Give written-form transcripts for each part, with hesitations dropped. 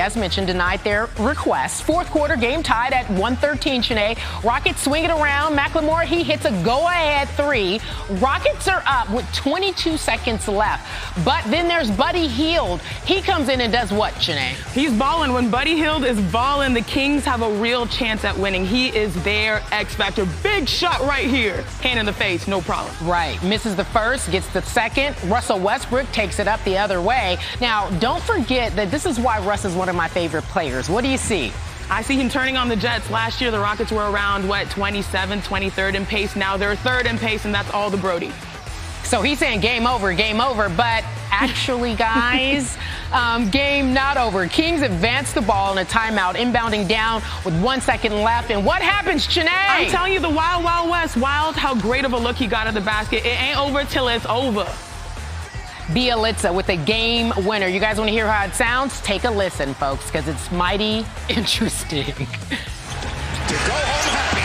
as mentioned, denied their request. Fourth quarter, game tied at 113, Chiney. Rockets swing it around. McLemore, he hits a go-ahead three. Rockets are up with 22 seconds left. But then there's Buddy Hield. He comes in and does what, Chiney? He's balling. When Buddy Hield is balling, the Kings have a real chance at winning. He is their X factor. Big shot right here. Hand in the face, no problem. Right. Misses the first, gets the second. Russell Westbrook takes it up the other way. Now, don't forget that this is why Russ is one of my favorite players. What do you see? I see him turning on the Jets. Last year, the Rockets were around, 27th, 23rd in pace. Now they're third in pace, and that's all the Brody. So he's saying game over, but actually, guys, game not over. Kings advance the ball in a timeout, inbounding down with 1 second left. And what happens, Chiney? I'm telling you, the Wild Wild West. Wild, how great of a look he got at the basket. It ain't over till it's over. Bielitsa with a game winner. You guys want to hear how it sounds? Take a listen, folks, because it's mighty interesting. To go home happy.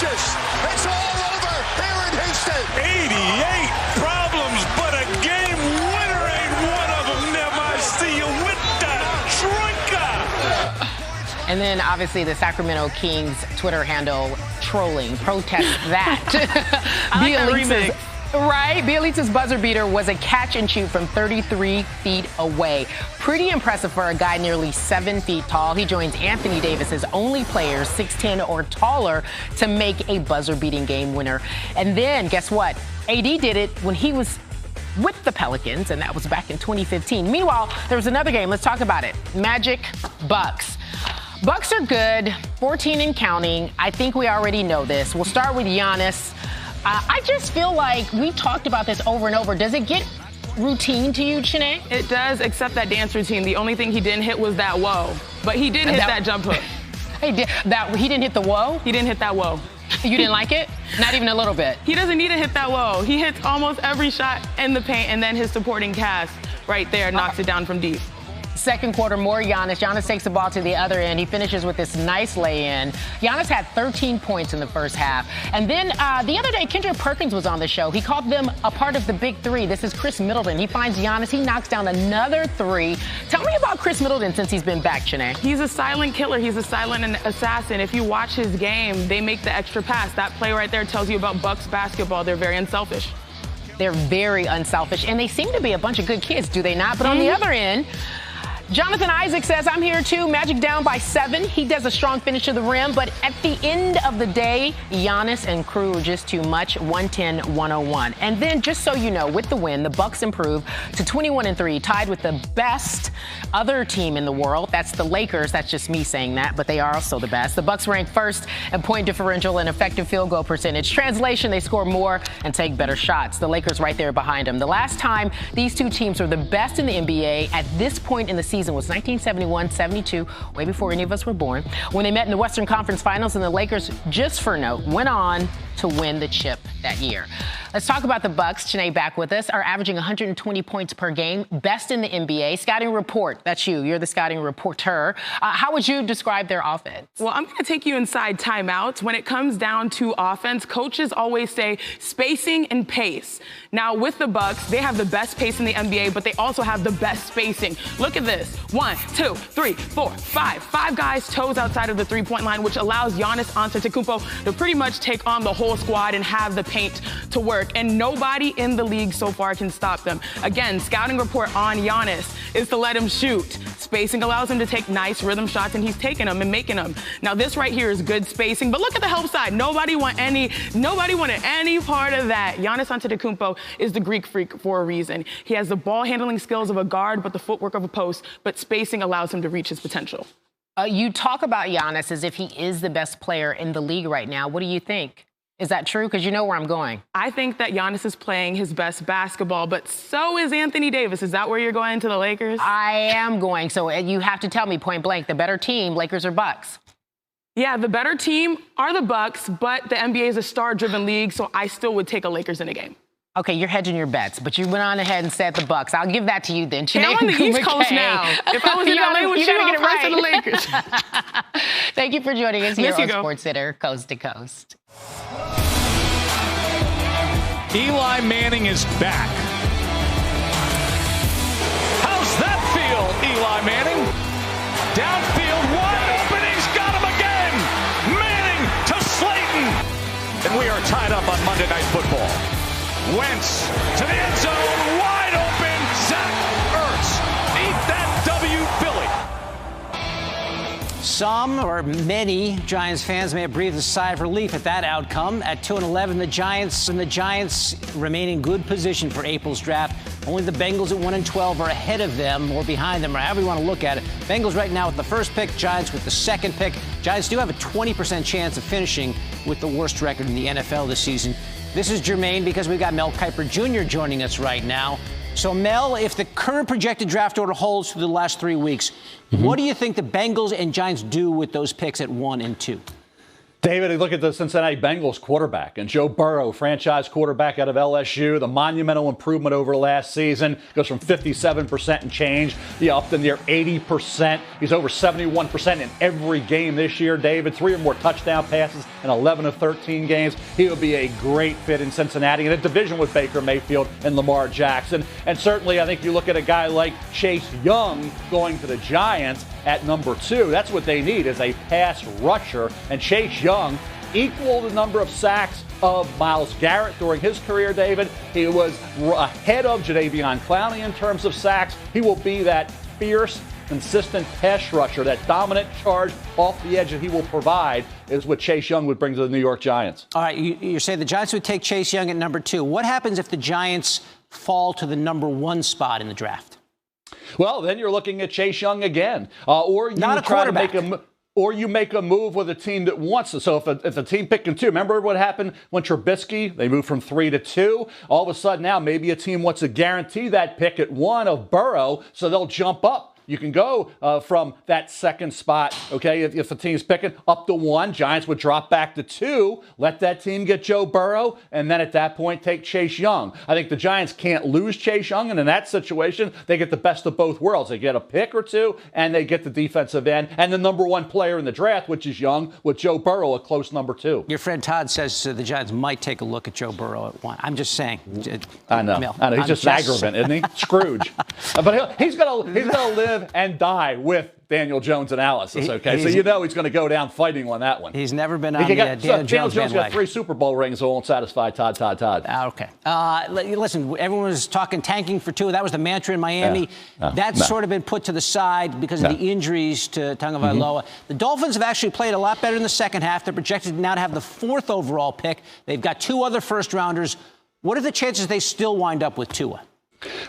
It's all over here in Houston. 88 problems, but a game winner ain't one of them. Never I see you with that drinker. And then, obviously, the Sacramento Kings Twitter handle trolling, protest that. I like that remix. Right? Bielitsa's buzzer beater was a catch and shoot from 33 feet away. Pretty impressive for a guy nearly 7 feet tall. He joins Anthony Davis as only player 6'10" or taller to make a buzzer-beating game winner. And then, guess what? AD did it when he was with the Pelicans, and that was back in 2015. Meanwhile, there was another game. Let's talk about it. Magic Bucks. Bucks are good, 14 and counting. I think we already know this. We'll start with Giannis. I just feel like we talked about this over and over. Does it get routine to you, Chiney? It does, except that dance routine. The only thing he didn't hit was that whoa. But he did hit that jump hook. He didn't hit the whoa? He didn't hit that whoa. You didn't like it? Not even a little bit? He doesn't need to hit that whoa. He hits almost every shot in the paint, and then his supporting cast right there knocks it down from deep. Second quarter, more Giannis. Giannis takes the ball to the other end. He finishes with this nice lay-in. Giannis had 13 points in the first half. And then the other day, Kendrick Perkins was on the show. He called them a part of the big three. This is Chris Middleton. He finds Giannis. He knocks down another three. Tell me about Chris Middleton since he's been back, Chiney. He's a silent killer. He's a silent assassin. If you watch his game, they make the extra pass. That play right there tells you about Bucks basketball. They're very unselfish. They're very unselfish. And they seem to be a bunch of good kids, do they not? But on the other end, Jonathan Isaac says, I'm here too. Magic down by 7. He does a strong finish to the rim. But at the end of the day, Giannis and crew are just too much. 110-101. And then, just so you know, with the win, the Bucks improve to 21-3, tied with the best other team in the world. That's the Lakers. That's just me saying that, but they are also the best. The Bucks rank first in point differential and effective field goal percentage. Translation, they score more and take better shots. The Lakers right there behind them. The last time these two teams were the best in the NBA at this point in the season was 1971-72, way before any of us were born, when they met in the Western Conference Finals, and the Lakers, just for note, went on to win the chip that year. Let's talk about the Bucks. Chiney back with us, are averaging 120 points per game, best in the NBA. Scouting report, that's you. You're the scouting reporter. How would you describe their offense? Well, I'm going to take you inside timeouts. When it comes down to offense, coaches always say spacing and pace. Now, with the Bucks, they have the best pace in the NBA, but they also have the best spacing. Look at this. 1, 2, 3, 4, 5. 5 guys toes outside of the three-point line, which allows Giannis Antetokounmpo to pretty much take on the whole squad and have the paint to work. And nobody in the league so far can stop them. Again, scouting report on Giannis is to let him shoot. Spacing allows him to take nice rhythm shots, and he's taking them and making them. Now, this right here is good spacing, but look at the help side. Nobody wanted any part of that. Giannis Antetokounmpo is the Greek freak for a reason. He has the ball handling skills of a guard, but the footwork of a post, but spacing allows him to reach his potential. You talk about Giannis as if he is the best player in the league right now. What do you think? Is that true? Because you know where I'm going. I think that Giannis is playing his best basketball, but so is Anthony Davis. Is that where you're going, to the Lakers? I am going. So you have to tell me point blank, the better team, Lakers or Bucks? Yeah, the better team are the Bucks, but the NBA is a star-driven league, so I still would take a Lakers in a game. Okay, you're hedging your bets, but you went on ahead and said the Bucks. I'll give that to you then. Hey, I'm on the East Coast now. If I was in LA with you, I'd get to the Lakers. Thank you for joining us here on SportsCenter, Coast to Coast. Eli Manning is back. Eli Manning. Downfield, wide open, he's got him again. Manning to Slayton. And we are tied up on Monday Night Football. Wentz to the end zone, wide open, Zach Ertz. Eat that W, Philly. Some or many Giants fans may have breathed a sigh of relief at that outcome. At 2-11, the Giants remain in good position for April's draft. Only the Bengals at 1-12 are ahead of them or behind them, or however you want to look at it. Bengals right now with the first pick, Giants with the second pick. Giants do have a 20% chance of finishing with the worst record in the NFL this season. This is germane because we've got Mel Kiper Jr. joining us right now. So, Mel, if the current projected draft order holds for the last 3 weeks, what do you think the Bengals and Giants do with those picks at 1 and 2? David, look at the Cincinnati Bengals quarterback and Joe Burrow, franchise quarterback out of LSU. The monumental improvement over last season goes from 57% and change up to near 80%. He's over 71% in every game this year, David. 3 or more touchdown passes in 11 of 13 games. He would be a great fit in Cincinnati in a division with Baker Mayfield and Lamar Jackson. And certainly, I think you look at a guy like Chase Young going to the Giants at number 2. That's what they need, is a pass rusher. And Chase Young equaled the number of sacks of Myles Garrett during his career, David. He was ahead of Jadeveon Clowney in terms of sacks. He will be that fierce, consistent pass rusher, that dominant charge off the edge that he will provide is what Chase Young would bring to the New York Giants. All right, you say the Giants would take Chase Young at number 2. What happens if the Giants fall to the number 1 spot in the draft? Well, then you're looking at Chase Young again. Or you Not a try to quarterback. make a move with a team that wants it. So if a team picking 2, remember what happened when Trubisky, they moved from 3 to 2? All of a sudden now maybe a team wants to guarantee that pick at 1 of Burrow, so they'll jump up. You can go from that second spot, okay, if the team's picking up to 1. Giants would drop back to 2, let that team get Joe Burrow, and then at that point take Chase Young. I think the Giants can't lose Chase Young, and in that situation, they get the best of both worlds. They get a pick or 2, and they get the defensive end, and the number 1 player in the draft, which is Young, with Joe Burrow a close number 2. Your friend Todd says the Giants might take a look at Joe Burrow at 1. I'm just saying. I know. He's just Agrabant, isn't he? Scrooge. But he's gonna live and die with Daniel Jones analysis, okay? So you know he's going to go down fighting on that one. He's never been on Daniel Jones got 3 Super Bowl rings, so it won't satisfy Todd. Okay. Listen, everyone was talking tanking for 2. That was the mantra in Miami. That's sort of been put to the side because of the injuries to Tagovailoa. The Dolphins have actually played a lot better in the second half. They're projected now to have the 4th overall pick. They've got 2 other first-rounders. What are the chances they still wind up with Tua?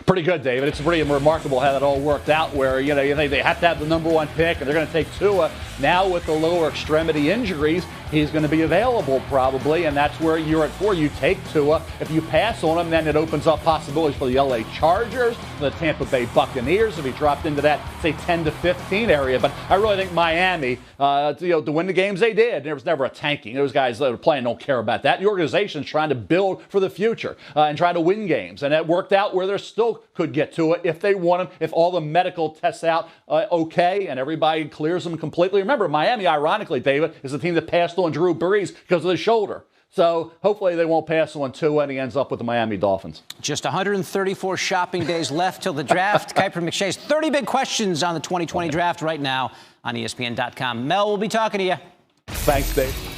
Pretty good, David. It's pretty remarkable how that all worked out where, they have to have the number 1 pick, and they're going to take Tua. Now with the lower extremity injuries, he's going to be available probably, and that's where you're at 4. You take Tua. If you pass on him, then it opens up possibilities for the L.A. Chargers, the Tampa Bay Buccaneers, if he dropped into that, say, 10 to 15 area. But I really think Miami, to win the games they did, there was never a tanking. Those guys that are playing don't care about that. The organization's trying to build for the future and trying to win games, and that worked out where they're still could get to it if they want him, if all the medical tests out okay and everybody clears them completely. Remember, Miami, ironically, David, is the team that passed on Drew Brees because of the shoulder. So hopefully they won't pass on Tua and he ends up with the Miami Dolphins. Just 134 shopping days left till the draft. Kiper McShay's 30 big questions on the 2020 draft right now on ESPN.com. Mel, we'll be talking to you. Thanks, Dave.